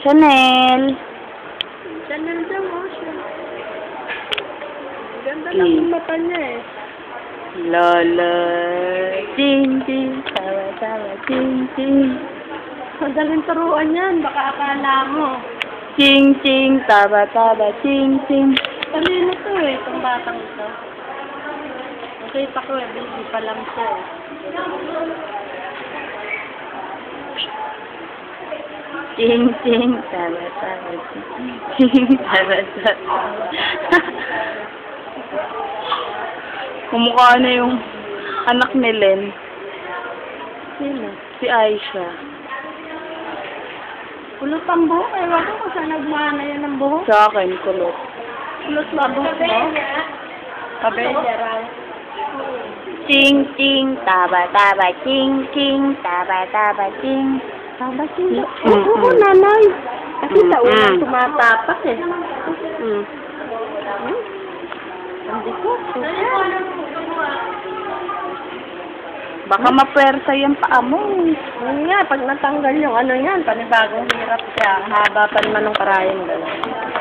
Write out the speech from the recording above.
Chanel. Chanel daw, oh, siya. Ganda lang yung mata niya eh. Lola. Ting, ting. Tawa, tawa. Ting, ting. Madaling turuan yan, baka akala mo. Ting, ting. Tawa, tawa. Ting, ting. Kanino to eh, itong batang ito. Nakita ko eh, baby pa lang siya eh. Ting, ting. Tawa, tawa. Ting, tawa, tawa. Kumukha na yung anak ni Len. Sino? Si Aisha. Kulot ang buhok, ewan ko kung saan nagmana yan ng buhok. Sa akin, kulot. Kulot ba buhok mo? Kabenya raw. Ting, ting. Tawa, tawa. Ting, ting. Tawa, tawa. Ting. Tama sila. Oo, nanay. Kasi sa unang tumatapak eh. Hindi ko. Baka mapuwersa yung paa mo. Yun nga, pag natanggal yung ano yan, panibagong hirap siya. Haba pa naman ng karayang gano'n.